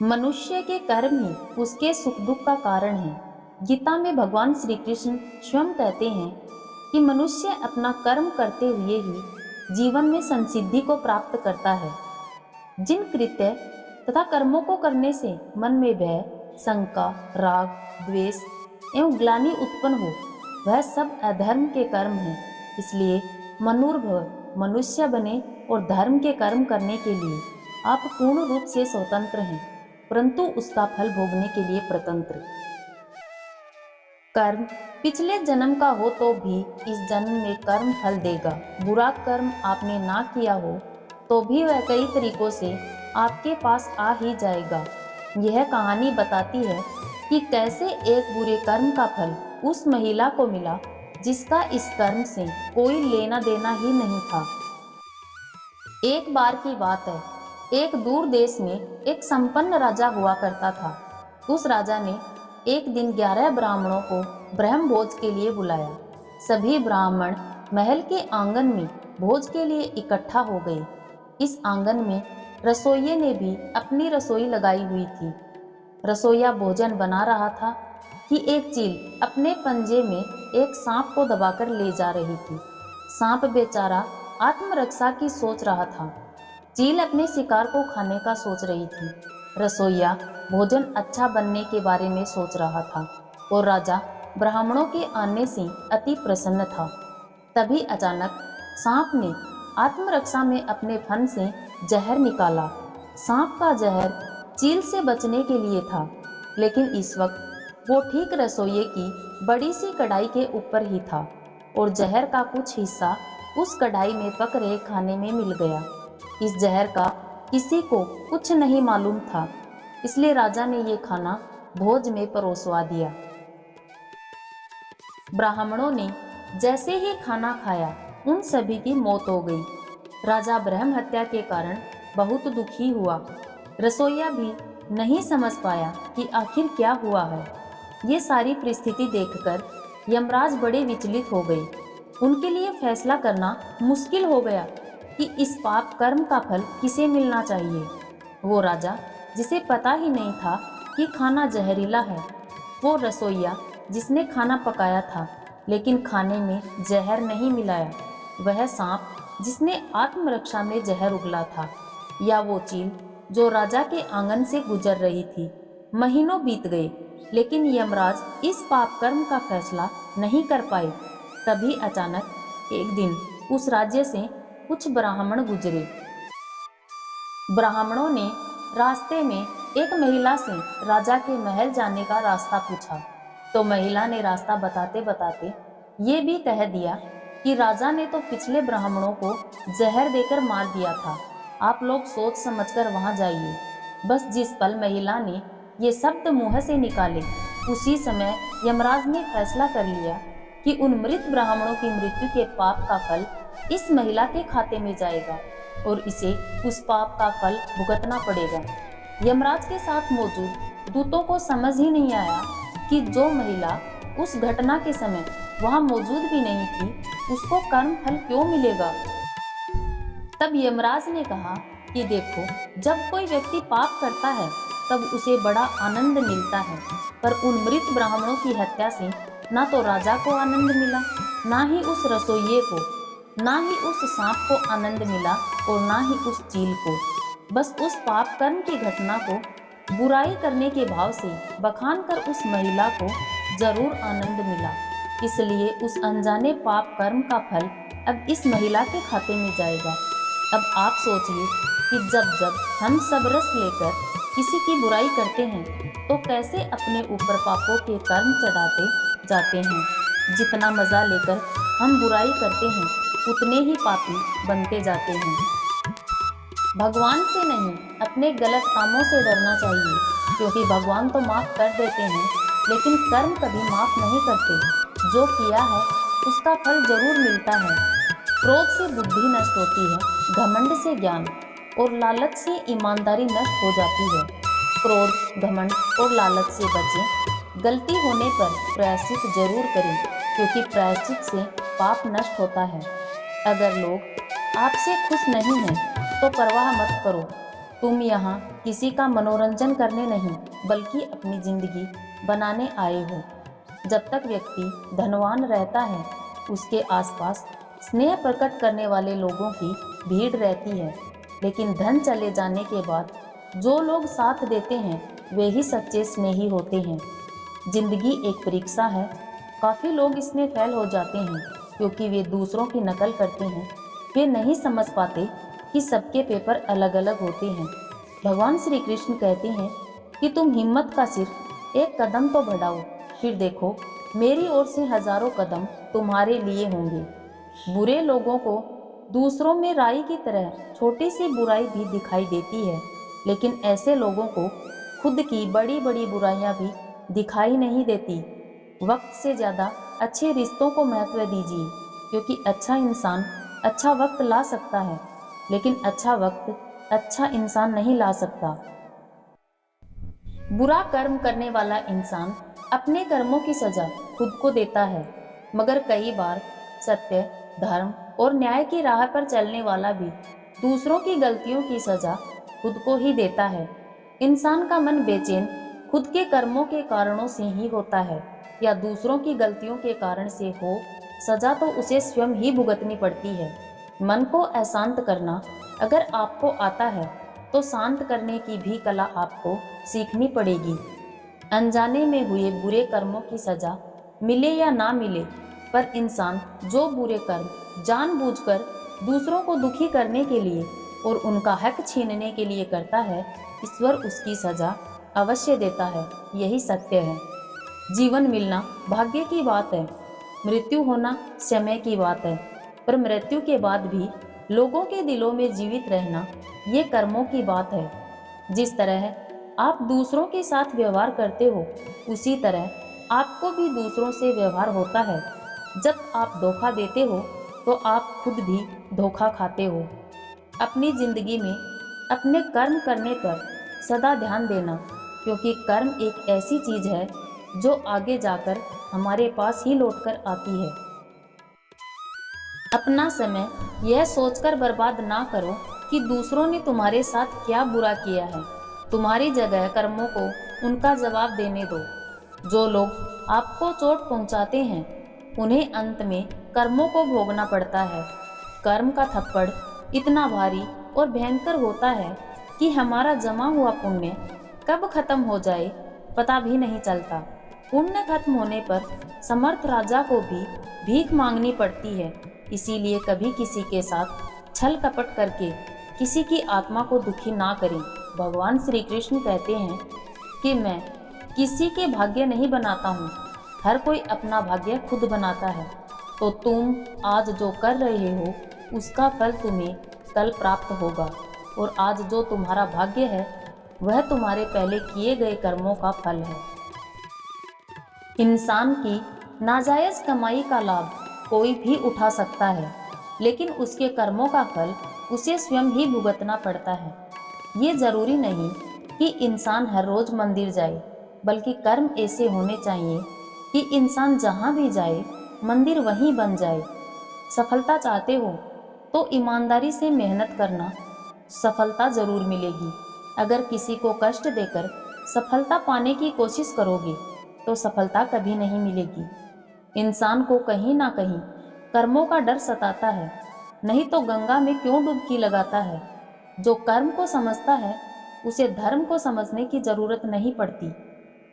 मनुष्य के कर्म ही उसके सुख दुख का कारण है। गीता में भगवान श्री कृष्ण स्वयं कहते हैं कि मनुष्य अपना कर्म करते हुए ही जीवन में संसिद्धि को प्राप्त करता है। जिन कृत्य तथा कर्मों को करने से मन में भय, शंका, राग, द्वेष एवं ग्लानि उत्पन्न हो, वह सब अधर्म के कर्म हैं। इसलिए मनुर्भव मनुष्य बने और धर्म के कर्म करने के लिए आप पूर्ण रूप से स्वतंत्र हैं, परंतु उसका फल भोगने के लिए प्रतंत्र। कर्म पिछले जन्म का हो तो भी इस जन्म में कर्म फल देगा। बुरा कर्म आपने ना किया हो तो भी वह कई तरीकों से आपके पास आ ही जाएगा। यह कहानी बताती है कि कैसे एक बुरे कर्म का फल उस महिला को मिला जिसका इस कर्म से कोई लेना देना ही नहीं था। एक बार की बात है, एक दूर देश में एक संपन्न राजा हुआ करता था। उस राजा ने एक दिन 11 ब्राह्मणों को ब्रह्म भोज के लिए बुलाया। सभी ब्राह्मण महल के आंगन में भोज के लिए इकट्ठा हो गए। इस आंगन में रसोइये ने भी अपनी रसोई लगाई हुई थी। रसोइया भोजन बना रहा था कि एक चील अपने पंजे में एक सांप को दबाकर ले जा रही थी। सांप बेचारा आत्मरक्षा की सोच रहा था। चील अपने शिकार को खाने का सोच रही थी। रसोइया भोजन अच्छा बनने के बारे में सोच रहा था और राजा ब्राह्मणों के आने से अति प्रसन्न था। तभी अचानक सांप ने आत्मरक्षा में अपने फन से जहर निकाला। सांप का जहर चील से बचने के लिए था, लेकिन इस वक्त वो ठीक रसोइये की बड़ी सी कढ़ाई के ऊपर ही था और जहर का कुछ हिस्सा उस कढ़ाई में पक रहे खाने में मिल गया। इस जहर का किसी को कुछ नहीं मालूम था, इसलिए राजा ने ये खाना भोज में परोसवा दिया। ब्राह्मणों ने जैसे ही खाना खाया, उन सभी की मौत हो गई। राजा ब्रह्म हत्या के कारण बहुत दुखी हुआ। रसोइया भी नहीं समझ पाया कि आखिर क्या हुआ है। ये सारी परिस्थिति देखकर यमराज बड़े विचलित हो गए। उनके लिए फैसला करना मुश्किल हो गया कि इस पाप कर्म का फल किसे मिलना चाहिए। वो राजा जिसे पता ही नहीं था कि खाना जहरीला है, वो रसोइया जिसने खाना पकाया था लेकिन खाने में जहर नहीं मिलाया, वह सांप जिसने आत्मरक्षा में जहर उगला था, या वो चील जो राजा के आंगन से गुजर रही थी। महीनों बीत गए लेकिन यमराज इस पाप कर्म का फैसला नहीं कर पाए। तभी अचानक एक दिन उस राज्य से कुछ ब्राह्मण गुजरे। ब्राह्मणों ने रास्ते में एक महिला से राजा के महल जाने का रास्ता पूछा, तो महिला ने रास्ता बताते बताते ये भी कह दिया कि राजा ने तो पिछले ब्राह्मणों को जहर देकर मार दिया था, आप लोग सोच समझकर वहां जाइए। बस जिस पल महिला ने ये शब्द मुंह से निकाले, उसी समय यमराज ने फैसला कर लिया कि उन मृत ब्राह्मणों की मृत्यु के पाप का फल इस महिला के खाते में जाएगा और इसे उस पाप का फल भुगतना पड़ेगा। यमराज के साथ मौजूद दूतों को समझ ही नहीं आया कि जो महिला उस घटना के समय वहां मौजूद भी नहीं थी, उसको कर्म फल क्यों मिलेगा। तब यमराज ने कहा कि देखो, जब कोई व्यक्ति पाप करता है तब उसे बड़ा आनंद मिलता है, पर उन मृत ब्राह्मणों की हत्या से ना तो राजा को आनंद मिला, ना ही उस रसोइये को, ना ही उस सांप को आनंद मिला और ना ही उस चील को। बस उस पाप कर्म की घटना को बुराई करने के भाव से बखान कर उस महिला को जरूर आनंद मिला। इसलिए उस अनजाने पाप कर्म का फल अब इस महिला के खाते में जाएगा। अब आप सोचिए कि जब जब हम सब रस लेकर किसी की बुराई करते हैं तो कैसे अपने ऊपर पापों के कर्म चढ़ाते जाते हैं। जितना मजा लेकर हम बुराई करते हैं, उतने ही पापी बनते जाते हैं। भगवान से नहीं, अपने गलत कामों से डरना चाहिए, क्योंकि भगवान तो माफ कर देते हैं, लेकिन कर्म कभी माफ नहीं करते। जो किया है उसका फल जरूर मिलता है। क्रोध से बुद्धि नष्ट होती है, घमंड से ज्ञान और लालच से ईमानदारी नष्ट हो जाती है। क्रोध, घमंड और लालच से बचें। गलती होने पर प्रायश्चित जरूर करें, क्योंकि प्रायश्चित से पाप नष्ट होता है। अगर लोग आपसे खुश नहीं हैं तो परवाह मत करो, तुम यहाँ किसी का मनोरंजन करने नहीं बल्कि अपनी जिंदगी बनाने आए हो। जब तक व्यक्ति धनवान रहता है उसके आसपास स्नेह प्रकट करने वाले लोगों की भीड़ रहती है, लेकिन धन चले जाने के बाद जो लोग साथ देते हैं वे ही सच्चे स्नेही होते हैं। जिंदगी एक परीक्षा है। काफ़ी लोग इसमें फेल हो जाते हैं क्योंकि वे दूसरों की नकल करते हैं। वे नहीं समझ पाते कि सबके पेपर अलग अलग होते हैं। भगवान श्री कृष्ण कहते हैं कि तुम हिम्मत का सिर्फ एक कदम तो बढ़ाओ, फिर देखो मेरी ओर से हजारों कदम तुम्हारे लिए होंगे। बुरे लोगों को दूसरों में राई की तरह छोटी सी बुराई भी दिखाई देती है, लेकिन ऐसे लोगों को खुद की बड़ी बड़ी बुराइयां भी दिखाई नहीं देती। वक्त से ज़्यादा अच्छे रिश्तों को महत्व दीजिए, क्योंकि अच्छा इंसान अच्छा वक्त ला सकता है, लेकिन अच्छा वक्त अच्छा इंसान नहीं ला सकता। बुरा कर्म करने वाला इंसान अपने कर्मों की सजा खुद को देता है, मगर कई बार सत्य, धर्म और न्याय की राह पर चलने वाला भी दूसरों की गलतियों की सजा खुद को ही देता है। इंसान का मन बेचैन खुद के कर्मों के कारणों से ही होता है या दूसरों की गलतियों के कारण से हो, सजा तो उसे स्वयं ही भुगतनी पड़ती है। मन को अशांत करना अगर आपको आता है तो शांत करने की भी कला आपको सीखनी पड़ेगी। अनजाने में हुए बुरे कर्मों की सजा मिले या ना मिले, पर इंसान जो बुरे कर्म जानबूझकर दूसरों को दुखी करने के लिए और उनका हक छीनने के लिए करता है, ईश्वर उसकी सजा अवश्य देता है। यही सत्य है। जीवन मिलना भाग्य की बात है, मृत्यु होना समय की बात है, पर मृत्यु के बाद भी लोगों के दिलों में जीवित रहना ये कर्मों की बात है। जिस तरह आप दूसरों के साथ व्यवहार करते हो, उसी तरह आपको भी दूसरों से व्यवहार होता है। जब आप धोखा देते हो तो आप खुद भी धोखा खाते हो। अपनी जिंदगी में अपने कर्म करने पर सदा ध्यान देना, क्योंकि कर्म एक ऐसी चीज है जो आगे जाकर हमारे पास ही लौटकर आती है। अपना समय यह सोचकर बर्बाद ना करो कि दूसरों ने तुम्हारे साथ क्या बुरा किया है। तुम्हारी जगह कर्मों को उनका जवाब देने दो। जो लोग आपको चोट पहुंचाते हैं उन्हें अंत में कर्मों को भोगना पड़ता है। कर्म का थप्पड़ इतना भारी और भयंकर होता है कि हमारा जमा हुआ पुण्य कब खत्म हो जाए पता भी नहीं चलता। पुण्य खत्म होने पर समर्थ राजा को भी भीख मांगनी पड़ती है। इसीलिए कभी किसी के साथ छल कपट करके किसी की आत्मा को दुखी ना करें। भगवान श्री कृष्ण कहते हैं कि मैं किसी के भाग्य नहीं बनाता हूँ, हर कोई अपना भाग्य खुद बनाता है। तो तुम आज जो कर रहे हो उसका फल तुम्हें कल प्राप्त होगा, और आज जो तुम्हारा भाग्य है वह तुम्हारे पहले किए गए कर्मों का फल है। इंसान की नाजायज कमाई का लाभ कोई भी उठा सकता है, लेकिन उसके कर्मों का फल उसे स्वयं ही भुगतना पड़ता है। ये जरूरी नहीं कि इंसान हर रोज मंदिर जाए, बल्कि कर्म ऐसे होने चाहिए कि इंसान जहाँ भी जाए मंदिर वहीं बन जाए। सफलता चाहते हो तो ईमानदारी से मेहनत करना, सफलता जरूर मिलेगी। अगर किसी को कष्ट देकर सफलता पाने की कोशिश करोगे तो सफलता कभी नहीं मिलेगी। इंसान को कहीं ना कहीं कर्मों का डर सताता है, नहीं तो गंगा में क्यों डुबकी लगाता है। जो कर्म को समझता है उसे धर्म को समझने की जरूरत नहीं पड़ती।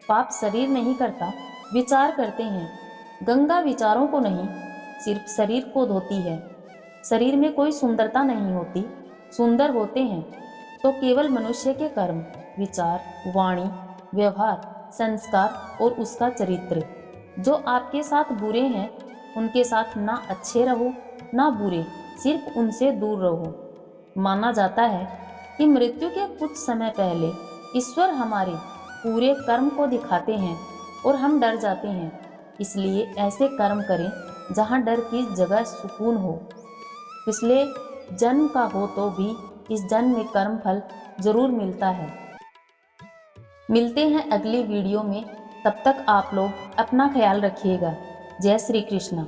पाप शरीर नहीं करता, विचार करते हैं। गंगा विचारों को नहीं, सिर्फ शरीर को धोती है। शरीर में कोई सुंदरता नहीं होती, सुंदर होते हैं तो केवल मनुष्य के कर्म, विचार, वाणी, व्यवहार, संस्कार और उसका चरित्र। जो आपके साथ बुरे हैं उनके साथ ना अच्छे रहो ना बुरे, सिर्फ उनसे दूर रहो। माना जाता है कि मृत्यु के कुछ समय पहले ईश्वर हमारे पूरे कर्म को दिखाते हैं और हम डर जाते हैं। इसलिए ऐसे कर्म करें जहाँ डर की जगह सुकून हो। पिछले जन्म का हो तो भी इस जन्म में कर्म फल जरूर मिलता है। मिलते हैं अगली वीडियो में, तब तक आप लोग अपना ख्याल रखिएगा। जय श्री कृष्ण।